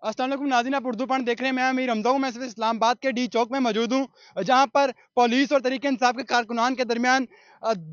अस्सलाम वालेकुम नाज़रीन, आप उर्दू पॉइंट देख रहे हैं। मैं अमीर हमजा हूँ। मैं इस वक्त इस्लामाबाद के डी चौक में मौजूद हूँ, जहाँ पर पुलिस और तहरीक इंसाफ के कारकुनान के दरमियान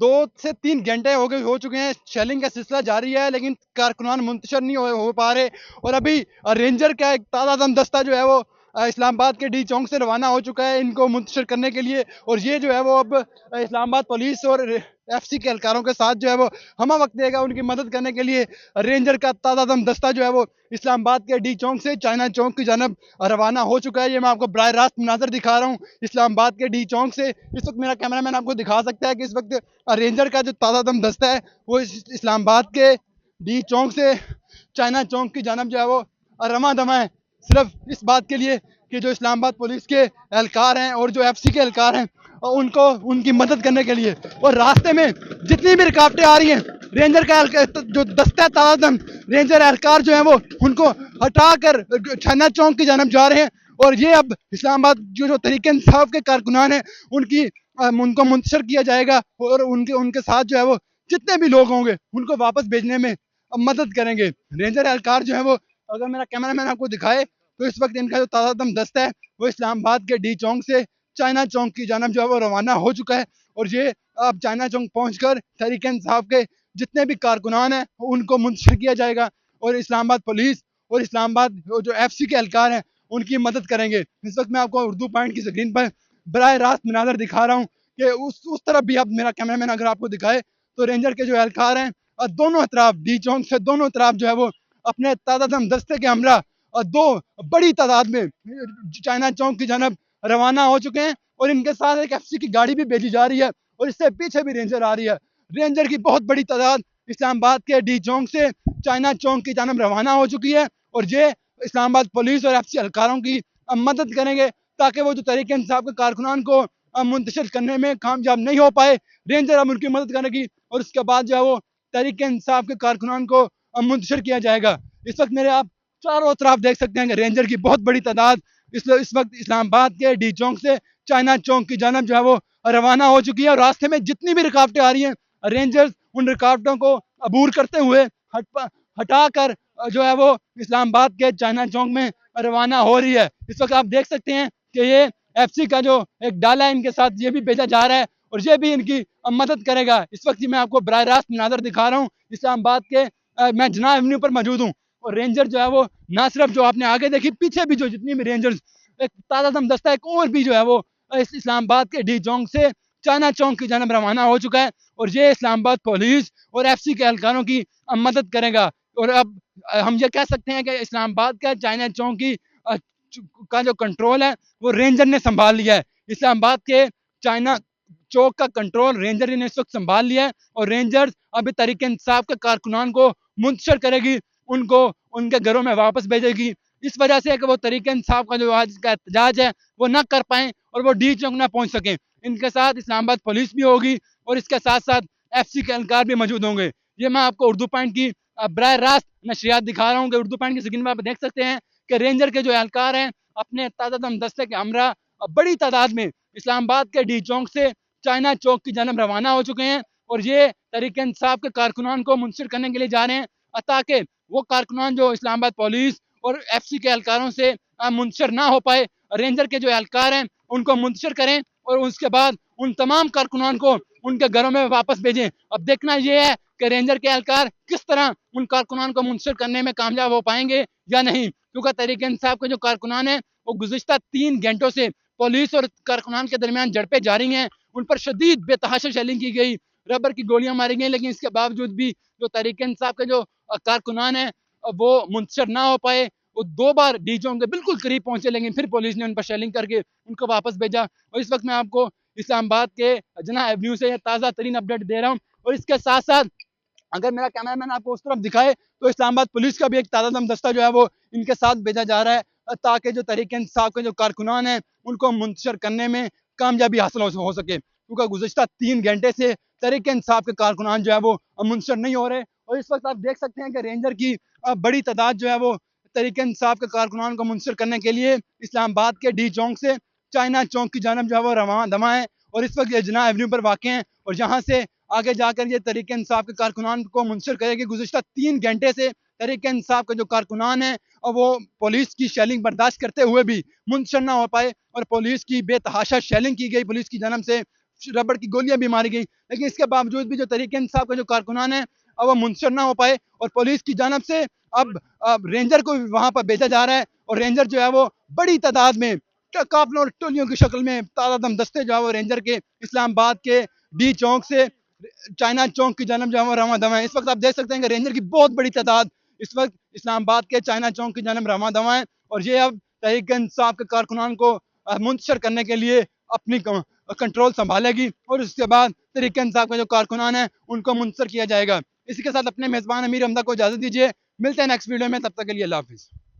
2 से 3 घंटे हो चुके हैं। शेलिंग का सिलसिला जारी है, लेकिन कारकुनान मुंतशर नहीं हो पा रहे। और अभी रेंजर का एक तादादम दस्ता जो है वो इस्लामाबाद के डी चौक से रवाना हो चुका है इनको मुंतशर करने के लिए। और ये जो है वो अब इस्लामाबाद पुलिस और FC के एहलकारों के साथ जो है वो हमा वक्त देगा उनकी मदद करने के लिए। रेंजर का तादादम दस्ता जो है वो इस्लामाबाद के डी चौक से चाइना चौक की जानब रवाना हो चुका है। ये मैं आपको बराह रास्त मनाजर दिखा रहा हूँ इस्लामाबाद के डी चौक से। इस वक्त मेरा कैमरामैन आपको दिखा सकता है कि इस वक्त रेंजर का जो तादादम दस्ता है वो इस्लामाबाद के डी चौक से चाइना चौक की जानब जो है वो रमा दमा है, सिर्फ इस बात के लिए कि जो इस्लामाबाद पुलिस के एहलकार हैं और जो FC के एहलकार हैं उनको उनकी मदद करने के लिए। और रास्ते में जितनी भी रुकावटें आ रही हैं, रेंजर का जो दस्ता है तादादम रेंजर एहलकार जो है वो उनको हटाकर चाइना चौक की जानब जा रहे हैं। और ये अब इस्लामाबाद जो तहरीक इंसाफ के कारकुनान हैं उनको मुंतशर किया जाएगा और उनके उनके साथ जो है वो जितने भी लोग होंगे उनको वापस भेजने में मदद करेंगे। रेंजर एहलकार जो है वो, अगर मेरा कैमरामैन आपको दिखाए तो इस वक्त इनका जो तादादम दस्ता है वो इस्लामाबाद के डी चौक से चाइना चौक की जानब जो है वो रवाना हो चुका है। और ये अब चाइना चौक पहुंचकर तहरीक इंसाफ के जितने भी कारकुनान हैं उनको मुंतशिर किया जाएगा और इस्लामाबाद पुलिस और इस्लामाबाद जो FC के एहलकार हैं उनकी मदद करेंगे। इस वक्त मैं आपको उर्दू पॉइंट की स्क्रीन पर बराह रास्त मनाजर दिखा रहा हूँ कि उस तरफ भी अब मेरा कैमरामैन अगर आपको दिखाए तो रेंजर के जो एहलकार हैं दोनों तरफ डी चौक से दोनों तरफ जो है वो अपने तादादम दस्ते के हमरा दो बड़ी तादाद में चाइना चौक की जानब रवाना हो चुके हैं। और इनके साथ एक FC की गाड़ी भी भेजी जा रही है और इससे पीछे भी रेंजर आ रही है। रेंजर की बहुत बड़ी तादाद इस्लामाबाद के डी चौक से चाइना चौक की जानब रवाना हो चुकी है और ये इस्लामाबाद पुलिस और FC एहलकारों की मदद करेंगे ताकि वो जो तहरीक इंसाफ के कारकुनान को मुंतशिर करने में कामयाब नहीं हो पाए। रेंजर अब उनकी मदद करेगी और उसके बाद जो है वो तहरीक इंसाफ के कारकुनान को मुंतशिर किया जाएगा। इस वक्त मेरे आप चारों तरफ देख सकते हैं कि रेंजर की बहुत बड़ी तादाद इस वक्त इस्लामाबाद के डी चौक से चाइना चौक की जानब जो है वो रवाना हो चुकी है। और रास्ते में जितनी भी रुकावटें आ रही हैं, रेंजर्स उन रुकावटों को अबूर करते हुए हटाकर जो है वो इस्लामाबाद के चाइना चौक में रवाना हो रही है। इस वक्त आप देख सकते हैं कि ये FC का जो एक डाला है इनके साथ ये भी भेजा जा रहा है और ये भी इनकी मदद करेगा। इस वक्त मैं आपको बराह रास्त मनाजर दिखा रहा हूँ इस्लामाबाद के मैं जना एवेन्यू पर मौजूद हूँ। और रेंजर जो है वो ना सिर्फ जो आपने आगे देखी, पीछे भी जो जितनी भी रेंजर्स एक तादादम दस्ता एक और भी जो है वो इस इस्लामाबाद के डी चौक से चाइना चौक की जानब रवाना हो चुका है और ये इस्लामाबाद पुलिस और FC के एहलकारों की मदद करेगा। और अब हम ये कह सकते हैं कि इस्लामाबाद का चाइना चौक की का जो कंट्रोल है वो रेंजर ने संभाल लिया है। इस्लामाबाद के चाइना चौक का कंट्रोल रेंजर ने इस वक्त संभाल लिया है और रेंजर अभी तहरीक इंसाफ के कारकुनान को मुंतशिर करेगी, उनको उनके घरों में वापस भेजेगी। इस वजह से कि वो तहरीक इंसाफ का जो आज का एहतजाज है वो ना कर पाएँ और वो डी चौक ना पहुँच सकें। इनके साथ इस्लामाबाद पुलिस भी होगी और इसके साथ साथ FC के एहलकार भी मौजूद होंगे। ये मैं आपको उर्दू पॉइंट की बराह रास्त नशरियात दिखा रहा हूँ कि उर्दू पॉइंट की स्क्रीन में आप देख सकते हैं कि रेंजर के जो एहलकार हैं अपने तादादम दस्ते के हमरा बड़ी तादाद में इस्लामाबाद के डी चौक से चाइना चौक की जानब रवाना हो चुके हैं और ये तहरीक इंसाफ के कारकुनान को मुंतशिर करने के लिए जा रहे हैं ताकि वो कारकुनान जो इस्लामाबाद पुलिस और FC के एहलकारों से मुंतशिर ना हो पाए। रेंजर के जो एहलकार हैं उनको मुंतशिर करें और उसके बाद उन तमाम कारकुनान को उनके घरों में वापस भेजें। अब देखना यह है कि रेंजर के एहलकार किस तरह उन कारकुनान को मुंतशिर करने में कामयाब हो पाएंगे या नहीं, क्योंकि तहरीक इंसाफ के जो कारकुनान हैं वो गुज़िश्ता 3 घंटों से पुलिस और कारकुनान के दरमियान झड़पें जारी हैं। उन पर शदीद बेतहाशा शेलिंग की गई, रबर की गोलियां मारी गई, लेकिन इसके बावजूद भी जो तहरीक इंसाफ के जो कारकुनान हैं वो मुंतशिर ना हो पाए। वो 2 बार डी चौक के बिल्कुल करीब पहुंचे, लेकिन फिर पुलिस ने उन पर शेलिंग करके उनको वापस भेजा। और इस वक्त मैं आपको इस्लामाबाद के जना एवेन्यू से ताज़ा तरीन अपडेट दे रहा हूँ। और इसके साथ साथ अगर मेरा कैमरामैन आपको उस तरफ दिखाए तो इस्लामाबाद पुलिस का भी एक तादादम दस्ता जो है वो इनके साथ भेजा जा रहा है ताकि जो तहरीक इंसाफ के जो कारकुनान हैं उनको मुंतशिर करने में कामयाबी हासिल हो सके, क्योंकि गुज़िश्ता 3 घंटे से तहरीक इंसाफ के कारकुनान जो है वो मुंतशिर नहीं हो रहे। और इस वक्त आप देख सकते हैं कि रेंजर की बड़ी तादाद जो है वो तहरीक इंसाफ के कारकुनान को मुंतशिर करने के लिए इस्लामाबाद के डी चौक से चाइना चौक की जानब जो है वो रवाना दमा है और इस वक्त ये जना एवेन्यू पर वाक़ हैं और यहाँ से आगे जाकर ये तहरीक इंसाफ के कारकुनान को मुंतशिर करेगी। गुज़िश्ता 3 घंटे से तहरीक इंसाफ के जो कारकुनान हैं और वो पुलिस की शेलिंग बर्दाश्त करते हुए भी मुंतशिर ना हो पाए और पुलिस की बेतहाशा शेलिंग की गई, पुलिस की जानब से रबड़ की गोलियां भी मारी गई, लेकिन इसके बावजूद भी जो तहरीक इंसाफ के जो कारकुनान हैं अब वो मुंतशिर ना हो पाए और पुलिस की जानब से अब रेंजर को वहां पर भेजा जा रहा है और रेंजर जो है वो बड़ी तादाद में काफिलों और टोलियों की शक्ल में तादादम दस्ते जो है वो रेंजर के इस्लामाबाद के डी चौक से चाइना चौक की जानब जो है रवा दवा है। इस वक्त आप देख सकते हैं कि रेंजर की बहुत बड़ी तादाद इस वक्त इस्लामाबाद के चाइना चौक की जानब रवा दवा है और ये अब तहरीक इंसाफ के कारकुनान को मुंतशिर करने के लिए अपनी कंट्रोल संभालेगी और उसके बाद तहरीक इंसाफ के जो कारकुनान हैं उनको मुंतशिर किया जाएगा। इसी के साथ अपने मेज़बान अमीर हमदा को इजाज़त दीजिए, मिलते हैं नेक्स्ट वीडियो में, तब तक के लिए अल्लाह हाफिज़।